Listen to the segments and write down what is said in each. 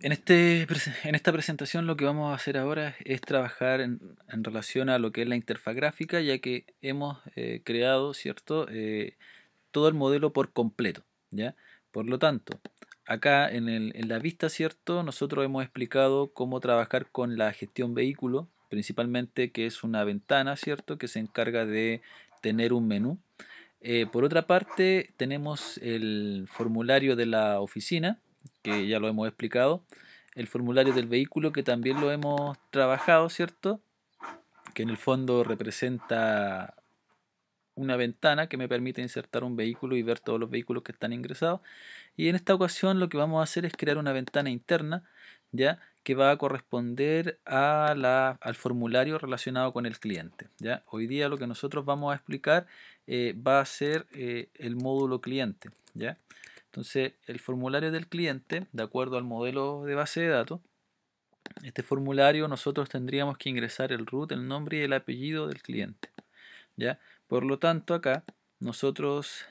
En esta presentación lo que vamos a hacer ahora es trabajar en relación a lo que es la interfaz gráfica, ya que hemos creado, ¿cierto? Todo el modelo por completo, ¿ya? Por lo tanto, acá en la vista, ¿cierto? Nosotros hemos explicado cómo trabajar con la gestión vehículo, principalmente que es una ventana, ¿cierto? Que se encarga de tener un menú. Por otra parte, tenemos el formulario de la oficina, que ya lo hemos explicado. El formulario del vehículo, que también lo hemos trabajado, ¿cierto? Que en el fondo representa una ventana que me permite insertar un vehículo y ver todos los vehículos que están ingresados. Y en esta ocasión lo que vamos a hacer es crear una ventana interna, ¿ya? Que va a corresponder al formulario relacionado con el cliente, ¿ya? Hoy día lo que nosotros vamos a explicar va a ser el módulo cliente, ¿ya? Entonces, el formulario del cliente, de acuerdo al modelo de base de datos, este formulario nosotros tendríamos que ingresar el root, el nombre y el apellido del cliente, ¿ya? Por lo tanto, acá nosotros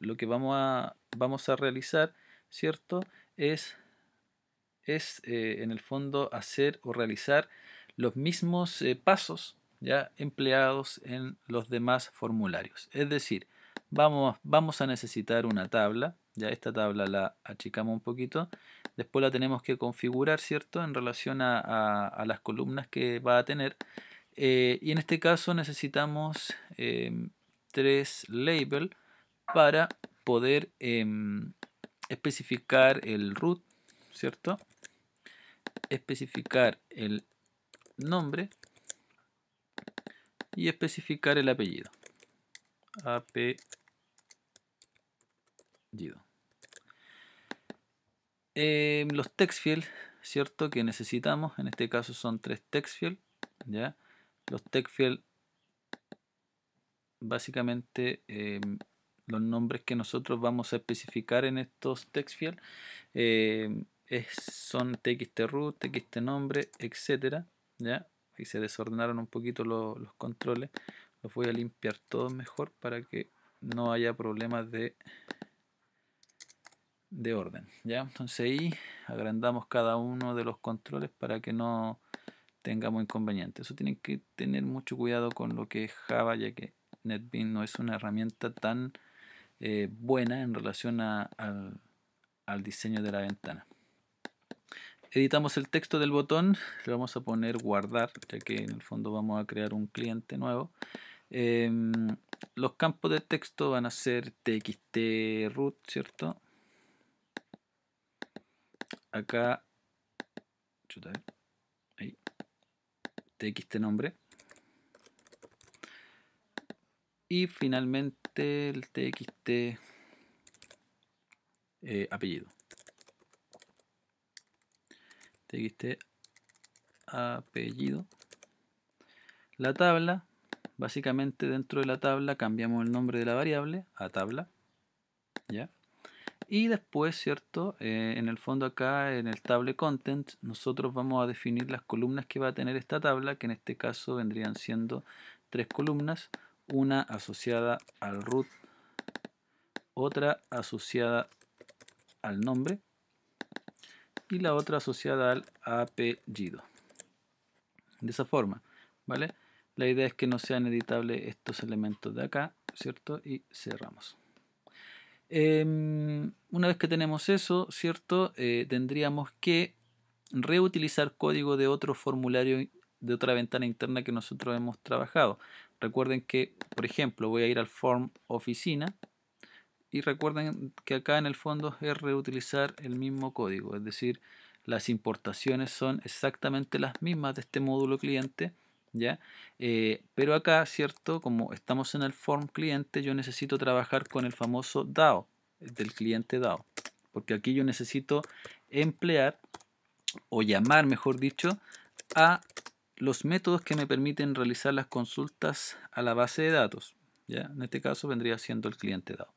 lo que vamos a realizar, ¿cierto? Es, es en el fondo hacer o realizar los mismos pasos ya empleados en los demás formularios. Es decir, vamos a necesitar una tabla, ya esta tabla la achicamos un poquito, después la tenemos que configurar, ¿cierto? En relación a las columnas que va a tener. Y en este caso necesitamos tres labels para poder especificar el root, ¿cierto? Especificar el nombre y especificar el apellido. Apellido. Los text fields, ¿cierto? Que necesitamos, en este caso son tres text fields, ¿ya? Los text fields, básicamente, los nombres que nosotros vamos a especificar en estos text fields son txtroot, txtnombre, etcétera, ¿ya? Ahí se desordenaron un poquito los controles. Los voy a limpiar todos mejor para que no haya problemas de orden, ¿ya? Entonces ahí agrandamos cada uno de los controles para que no tengamos inconvenientes. Eso tienen que tener mucho cuidado con lo que es Java, ya que NetBeans no es una herramienta tan buena en relación al diseño de la ventana. Editamos el texto del botón, le vamos a poner guardar, ya que en el fondo vamos a crear un cliente nuevo. Los campos de texto van a ser txtroot, ¿cierto? Acá, ahí, txtnombre. Y finalmente el txt apellido. Txt apellido. La tabla, básicamente dentro de la tabla cambiamos el nombre de la variable a tabla, ¿ya? Y después, ¿cierto? En el fondo acá, en el table content, nosotros vamos a definir las columnas que va a tener esta tabla, que en este caso vendrían siendo tres columnas, una asociada al root, otra asociada al nombre y la otra asociada al apellido. De esa forma, ¿vale? La idea es que no sean editables estos elementos de acá, ¿cierto? Y cerramos. Una vez que tenemos eso, ¿cierto? Tendríamos que reutilizar código de otro formulario, de otra ventana interna que nosotros hemos trabajado. Recuerden que, por ejemplo, voy a ir al form oficina y recuerden que acá en el fondo es reutilizar el mismo código, es decir, las importaciones son exactamente las mismas de este módulo cliente, ¿ya? Pero acá, ¿cierto? Como estamos en el form cliente, yo necesito trabajar con el famoso DAO, del cliente DAO, porque aquí yo necesito emplear o llamar, mejor dicho, a los métodos que me permiten realizar las consultas a la base de datos, ¿ya? En este caso vendría siendo el cliente DAO.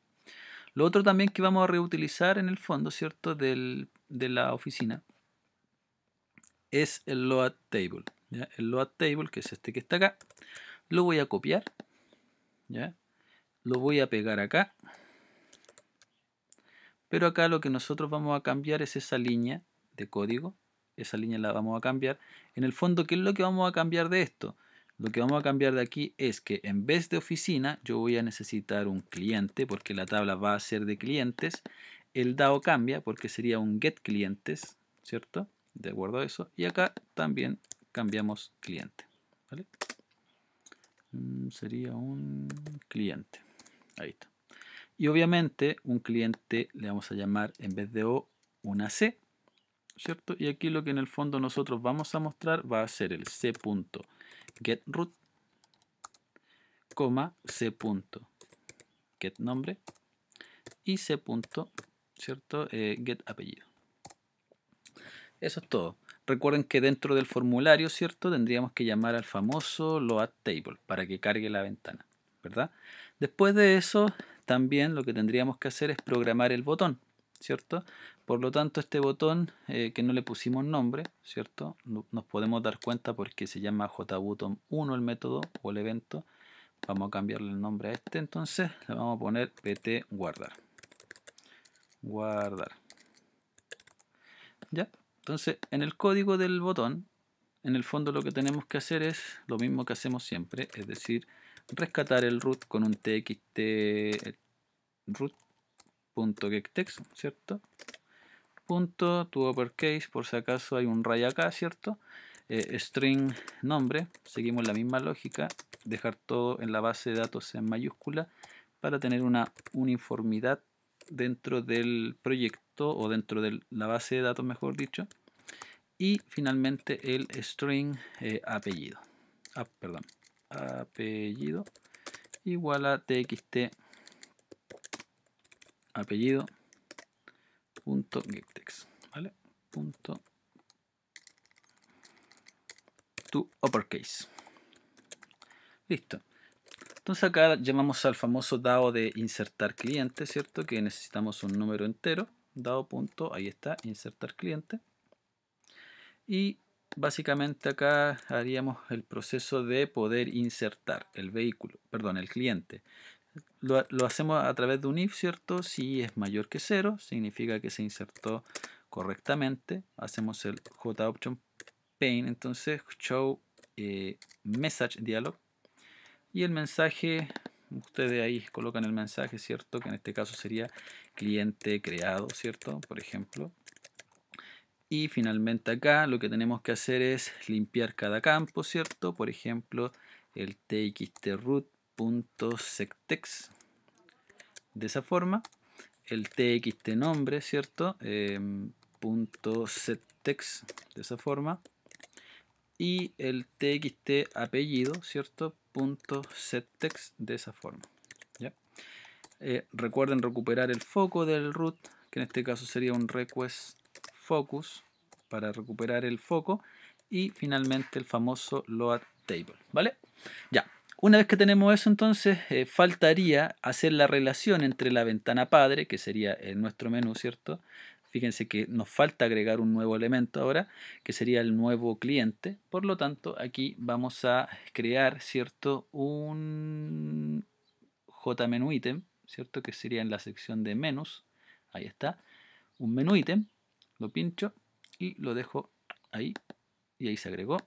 Lo otro también que vamos a reutilizar en el fondo, ¿cierto? De la oficina es el load table, ¿ya? El load table, que es este que está acá, lo voy a copiar, ¿ya? Lo voy a pegar acá, pero acá lo que nosotros vamos a cambiar es esa línea, de código. Esa línea la vamos a cambiar. En el fondo, ¿qué es lo que vamos a cambiar de esto? Lo que vamos a cambiar de aquí es que en vez de oficina, yo voy a necesitar un cliente, porque la tabla va a ser de clientes. El DAO cambia, porque sería un get clientes, ¿cierto? De acuerdo a eso. Y acá también cambiamos cliente, ¿vale? Sería un cliente. Ahí está. Y obviamente un cliente le vamos a llamar, en vez de O, una C, ¿cierto? Y aquí lo que en el fondo nosotros vamos a mostrar va a ser el c.getRoot, c.getNombre y c. ¿cierto? GetApellido. Eso es todo. Recuerden que dentro del formulario, ¿cierto? Tendríamos que llamar al famoso loadTable para que cargue la ventana, ¿verdad? Después de eso, también lo que tendríamos que hacer es programar el botón, ¿cierto? Por lo tanto, este botón que no le pusimos nombre, ¿cierto? Nos podemos dar cuenta porque se llama JButton1 el método o el evento. Vamos a cambiarle el nombre a este, entonces le vamos a poner pt guardar. Guardar. ¿Ya? Entonces, en el código del botón, en el fondo lo que tenemos que hacer es lo mismo que hacemos siempre, es decir, rescatar el root con un txt root.getText, ¿cierto? Punto to uppercase, por si acaso hay un ray acá, ¿cierto? String nombre, seguimos la misma lógica, dejar todo en la base de datos en mayúscula para tener una uniformidad dentro del proyecto o dentro de la base de datos, mejor dicho. Y finalmente el string apellido. Perdón, apellido igual a txt apellido punto getText, ¿vale? Punto to uppercase. Listo. Entonces acá llamamos al famoso DAO de insertar cliente, ¿cierto? Que necesitamos un número entero. DAO punto, ahí está, insertar cliente. Y básicamente acá haríamos el proceso de poder insertar el vehículo, perdón, el cliente. Lo hacemos a través de un if, ¿cierto? Si es mayor que 0, significa que se insertó correctamente. Hacemos el JOption pane, entonces show message dialog. Y el mensaje, ustedes ahí colocan el mensaje, ¿cierto? Que en este caso sería cliente creado, ¿cierto? Por ejemplo. Y finalmente acá lo que tenemos que hacer es limpiar cada campo, ¿cierto? Por ejemplo, el txtroot.sectext de esa forma. El txtnombre, ¿cierto? .settext de esa forma. Y el txt apellido, ¿cierto? .settext de esa forma. ¿Ya? Recuerden recuperar el foco del root, que en este caso sería un request focus para recuperar el foco, y finalmente el famoso load table, ¿vale? Ya, una vez que tenemos eso, entonces faltaría hacer la relación entre la ventana padre, que sería nuestro menú, ¿cierto? Fíjense que nos falta agregar un nuevo elemento ahora, que sería el nuevo cliente. Por lo tanto, aquí vamos a crear, ¿cierto? Un JMenu ítem, ¿cierto? Que sería en la sección de menús. Ahí está. Un menú ítem. Lo pincho y lo dejo ahí. Y ahí se agregó.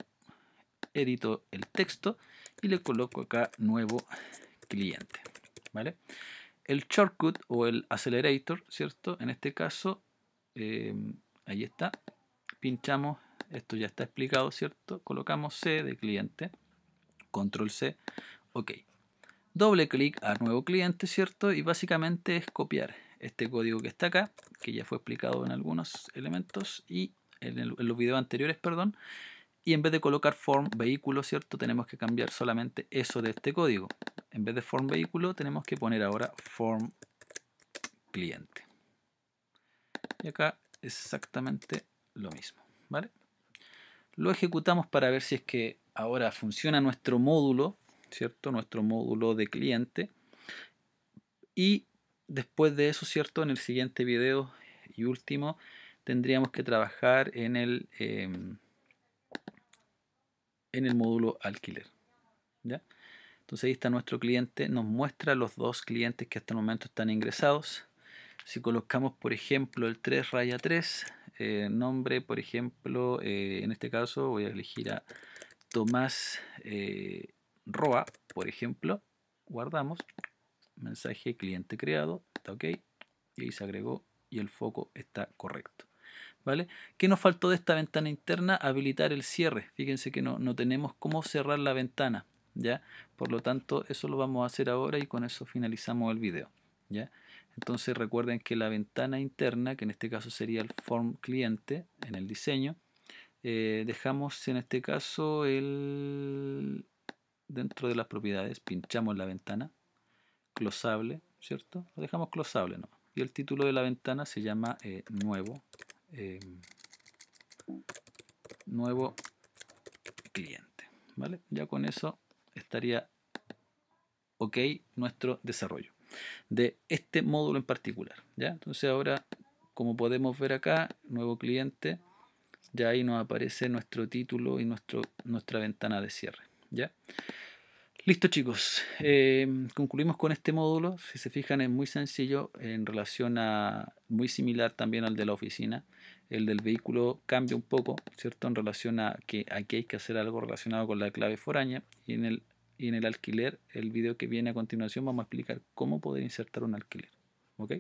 Edito el texto y le coloco acá nuevo cliente. ¿Vale? El shortcut o el accelerator, ¿cierto? En este caso, ahí está. Pinchamos. Esto ya está explicado, ¿cierto? Colocamos C de cliente. Control C. OK. Doble clic a nuevo cliente, ¿cierto? Y básicamente es copiar este código que está acá, que ya fue explicado en algunos elementos y en los videos anteriores, perdón. Y en vez de colocar form vehículo, ¿cierto? Tenemos que cambiar solamente eso de este código. En vez de form vehículo, tenemos que poner ahora form cliente. Y acá exactamente lo mismo, ¿vale? Lo ejecutamos para ver si es que ahora funciona nuestro módulo, ¿cierto? Nuestro módulo de cliente. Y después de eso, ¿cierto? En el siguiente video y último, tendríamos que trabajar en el módulo alquiler. ¿Ya? Entonces ahí está nuestro cliente, nos muestra los dos clientes que hasta el momento están ingresados. Si colocamos, por ejemplo, el 3 raya 3, nombre, por ejemplo, en este caso voy a elegir a Tomás Roa, por ejemplo. Guardamos, mensaje cliente creado, está ok, y ahí se agregó y el foco está correcto. ¿Vale? ¿Qué nos faltó de esta ventana interna? Habilitar el cierre. Fíjense que no tenemos cómo cerrar la ventana, ¿ya? Por lo tanto, eso lo vamos a hacer ahora y con eso finalizamos el video, ¿ya? Entonces recuerden que la ventana interna, que en este caso sería el form cliente en el diseño, dejamos en este caso dentro de las propiedades, pinchamos la ventana, closable, ¿cierto? Lo dejamos closable, ¿no? Y el título de la ventana se llama eh, nuevo cliente, ¿vale? Ya con eso estaría ok nuestro desarrollo de este módulo en particular, ¿ya? Entonces ahora, como podemos ver acá, nuevo cliente, ya ahí nos aparece nuestro título y nuestra ventana de cierre, ¿ya? Listo chicos, concluimos con este módulo. Si se fijan es muy sencillo en relación a, muy similar también al de la oficina. El del vehículo cambia un poco, ¿cierto? En relación a que aquí hay que hacer algo relacionado con la clave foránea y en el alquiler, el video que viene a continuación vamos a explicar cómo poder insertar un alquiler, ¿ok?